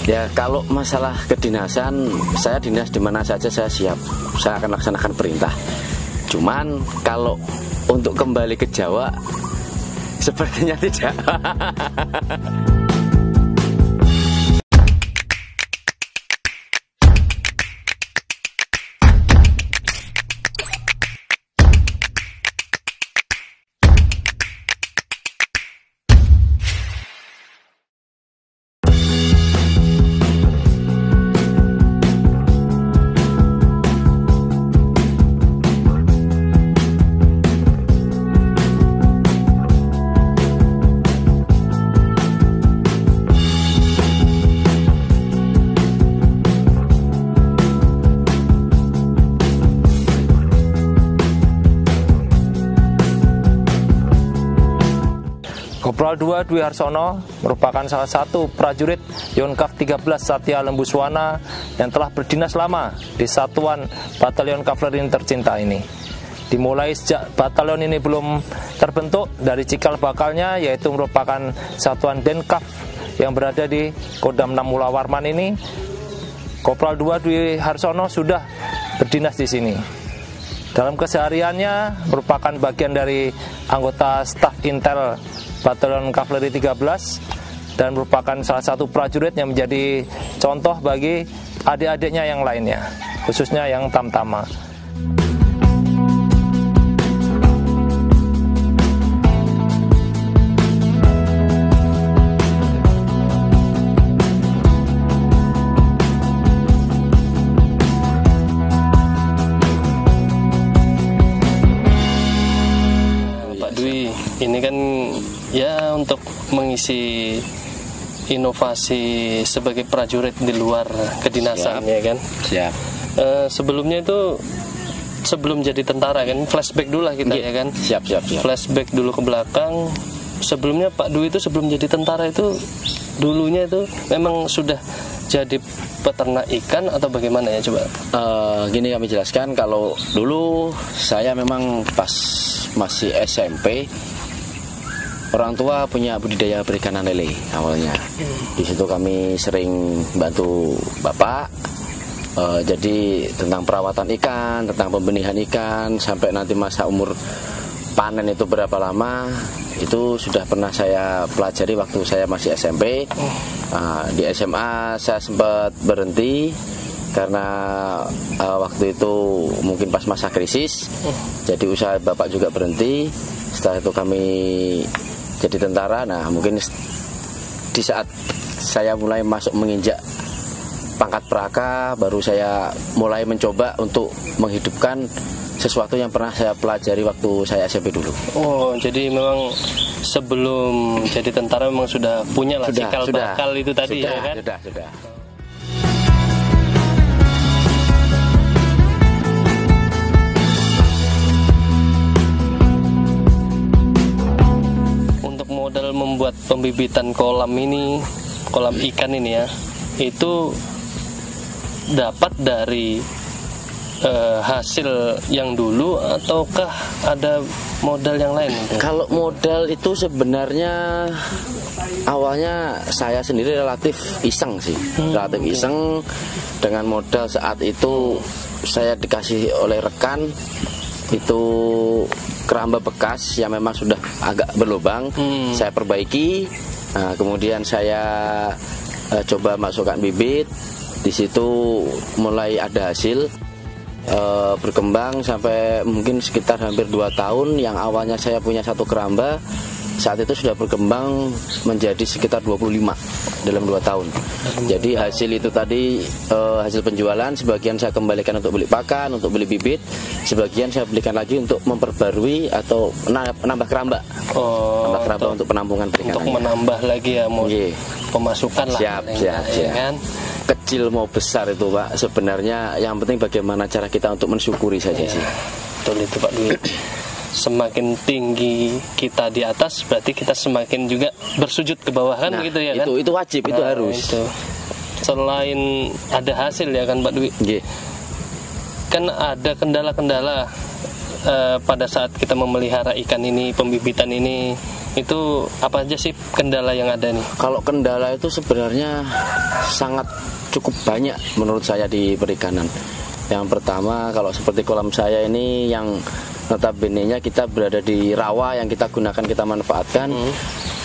Ya kalau masalah kedinasan, saya dinas di mana saja saya siap. Saya akan laksanakan perintah. Cuman kalau untuk kembali ke Jawa, sepertinya tidak. Kopral 2 Dwi Harsono merupakan salah satu prajurit Yonkav 13 Satya Lembuswana yang telah berdinas lama di Satuan Batalion Kavaleri tercinta ini. Dimulai sejak batalion ini belum terbentuk, dari cikal bakalnya yaitu merupakan Satuan Denkav yang berada di Kodam 6 Mula Warman ini, Kopral 2 Dwi Harsono sudah berdinas di sini. Dalam kesehariannya merupakan bagian dari anggota staf Intel Batalion Kavaleri 13 dan merupakan salah satu prajurit yang menjadi contoh bagi adik-adiknya yang lainnya, khususnya yang Tamtama. Pak Dwi, ini kan ya untuk mengisi inovasi sebagai prajurit di luar kedinasan. Siap. Ya kan. Siap. Sebelumnya itu sebelum jadi tentara kan, flashback dulu lah kita. Ya kan. Siap. Flashback dulu ke belakang. Sebelumnya Pak Dwi itu sebelum jadi tentara itu dulunya itu memang sudah jadi peternak ikan atau bagaimana ya, coba? Gini kami jelaskan, kalau dulu saya memang pas masih SMP, orang tua punya budidaya perikanan lele awalnya. Di situ kami sering bantu bapak. Jadi tentang perawatan ikan, tentang pembenihan ikan, sampai nanti masa umur panen itu berapa lama, itu sudah pernah saya pelajari waktu saya masih SMP. Di SMA saya sempat berhenti karena waktu itu mungkin pas masa krisis. Jadi usaha bapak juga berhenti. Setelah itu kami jadi tentara. Nah, mungkin di saat saya mulai masuk menginjak pangkat praka, baru saya mulai mencoba untuk menghidupkan sesuatu yang pernah saya pelajari waktu saya SMP dulu. Oh, jadi memang sebelum jadi tentara memang sudah punya lah cikal bakal itu tadi, ya kan? Sudah. Untuk modal membuat pembibitan kolam ikan ini ya, itu dapat dari hasil yang dulu ataukah ada modal yang lain? Kalau modal itu sebenarnya awalnya saya sendiri relatif iseng sih, relatif iseng. Dengan modal saat itu saya dikasih oleh rekan itu keramba bekas yang memang sudah agak berlubang, saya perbaiki. Nah, kemudian saya coba masukkan bibit. Di situ mulai ada hasil. Berkembang sampai mungkin sekitar hampir 2 tahun. Yang awalnya saya punya 1 keramba, saat itu sudah berkembang menjadi sekitar 25 dalam 2 tahun. Jadi hasil itu tadi, hasil penjualan sebagian saya kembalikan untuk beli pakan, untuk beli bibit, sebagian saya belikan lagi untuk memperbarui atau menambah keramba. Nambah keramba untuk penampungan perikanan. Untuk menambah lagi ya pemasukan lah. Siap. Kan? Kecil mau besar itu Pak, sebenarnya yang penting bagaimana cara kita untuk mensyukuri saja sih. Betul itu Pak Dwi. Semakin tinggi kita di atas, berarti kita semakin juga bersujud ke bawah kan, gitu ya kan? Itu wajib, itu harus. Itu. Selain ada hasil ya kan Pak Dwi, kan ada kendala-kendala pada saat kita memelihara ikan ini, pembibitan ini. Itu apa aja sih kendala yang ada nih? Kalau kendala itu sebenarnya sangat cukup banyak menurut saya di perikanan. Yang pertama, kalau seperti kolam saya ini yang notabene-nya kita berada di rawa yang kita gunakan, kita manfaatkan.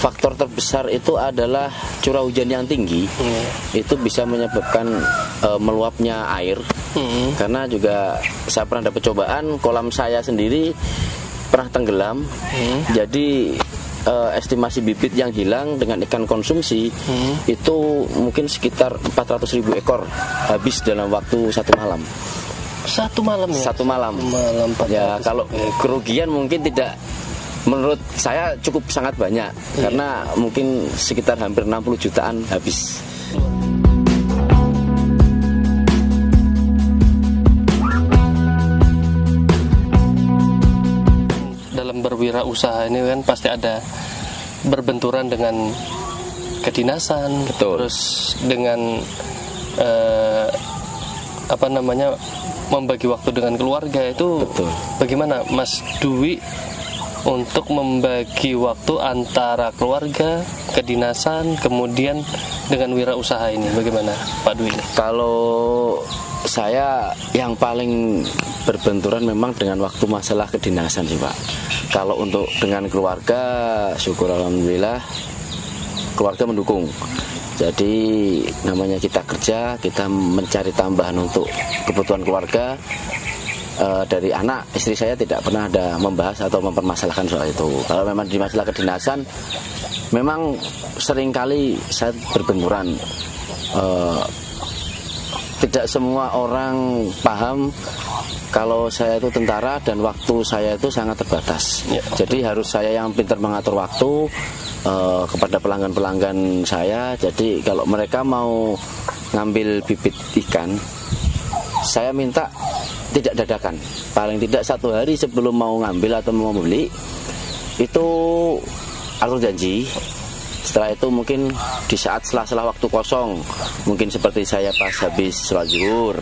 Faktor terbesar itu adalah curah hujan yang tinggi. Itu bisa menyebabkan meluapnya air. Karena juga saya pernah dapat cobaan, kolam saya sendiri pernah tenggelam. Jadi estimasi bibit yang hilang dengan ikan konsumsi itu mungkin sekitar 400.000 ekor habis dalam waktu 1 malam. 1 malam ya? 1 malam. Ya, kalau kerugian mungkin tidak, menurut saya cukup sangat banyak. Karena mungkin sekitar hampir 60 jutaan habis. Berwirausaha ini kan pasti ada berbenturan dengan kedinasan. Betul. Terus dengan membagi waktu dengan keluarga itu. Betul. Bagaimana Mas Dwi untuk membagi waktu antara keluarga, kedinasan, kemudian dengan wirausaha ini, bagaimana Pak Dwi? Kalau saya yang paling berbenturan memang dengan waktu masalah kedinasan sih Pak. Kalau untuk dengan keluarga, syukur alhamdulillah keluarga mendukung. Jadi namanya kita kerja, kita mencari tambahan untuk kebutuhan keluarga. Dari anak, istri saya tidak pernah ada membahas atau mempermasalahkan soal itu. Kalau memang di masalah kedinasan, memang seringkali saya berbenturan. Tidak semua orang paham kalau saya itu tentara dan waktu saya itu sangat terbatas. Ya. Jadi harus saya yang pintar mengatur waktu kepada pelanggan-pelanggan saya. Jadi kalau mereka mau ngambil bibit ikan, saya minta tidak dadakan. Paling tidak 1 hari sebelum mau ngambil atau mau beli, itu atur janji. Setelah itu mungkin di saat sela-sela waktu kosong, mungkin seperti saya pas habis sholat zuhur,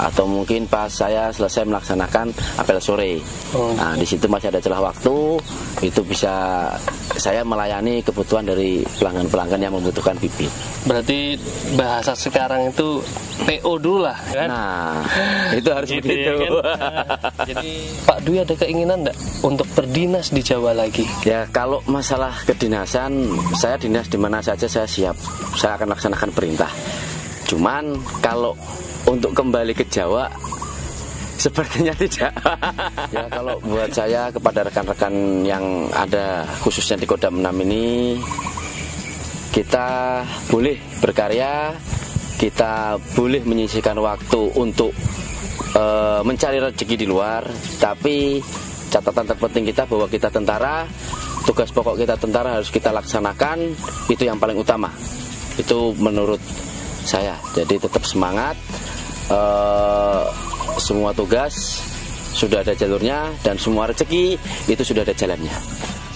atau mungkin pas saya selesai melaksanakan apel sore. Nah, di situ masih ada celah waktu, itu bisa saya melayani kebutuhan dari pelanggan-pelanggan yang membutuhkan bibit. Berarti bahasa sekarang itu PO dulu lah kan? Nah, itu harus gitu begitu. Ya, kan? Jadi Pak Dwi ada keinginan enggak untuk berdinas di Jawa lagi? Ya, kalau masalah kedinasan, saya dinas di mana saja saya siap. Saya akan laksanakan perintah. Cuman kalau untuk kembali ke Jawa, sepertinya tidak. Ya, kalau buat saya, kepada rekan-rekan yang ada khususnya di Kodam 6 ini, kita boleh berkarya, kita boleh menyisihkan waktu untuk mencari rezeki di luar, tapi catatan terpenting kita bahwa kita tentara, tugas pokok kita tentara harus kita laksanakan, itu yang paling utama. Itu menurut saya. Jadi tetap semangat, semua tugas sudah ada jalurnya dan semua rezeki itu sudah ada jalannya.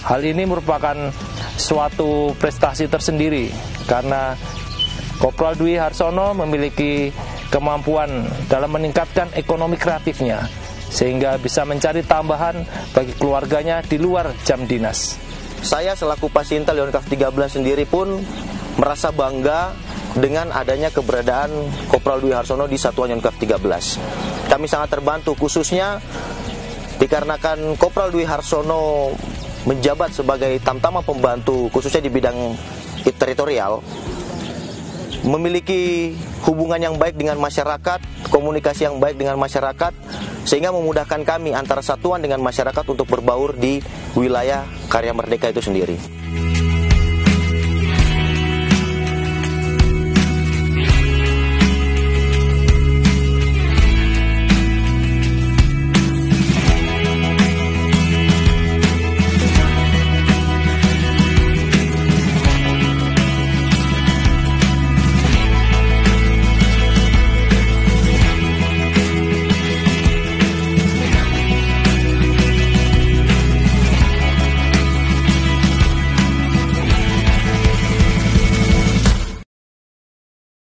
Hal ini merupakan suatu prestasi tersendiri karena Kopral Dwi Harsono memiliki kemampuan dalam meningkatkan ekonomi kreatifnya sehingga bisa mencari tambahan bagi keluarganya di luar jam dinas. Saya selaku Pasintal Yonkav 13 sendiri pun merasa bangga dengan adanya keberadaan Kopral Dwi Harsono di Satuan Yonkav 13. Kami sangat terbantu khususnya dikarenakan Kopral Dwi Harsono menjabat sebagai tamtama pembantu khususnya di bidang teritorial, memiliki hubungan yang baik dengan masyarakat, komunikasi yang baik dengan masyarakat, sehingga memudahkan kami antara satuan dengan masyarakat untuk berbaur di wilayah Karya Merdeka itu sendiri.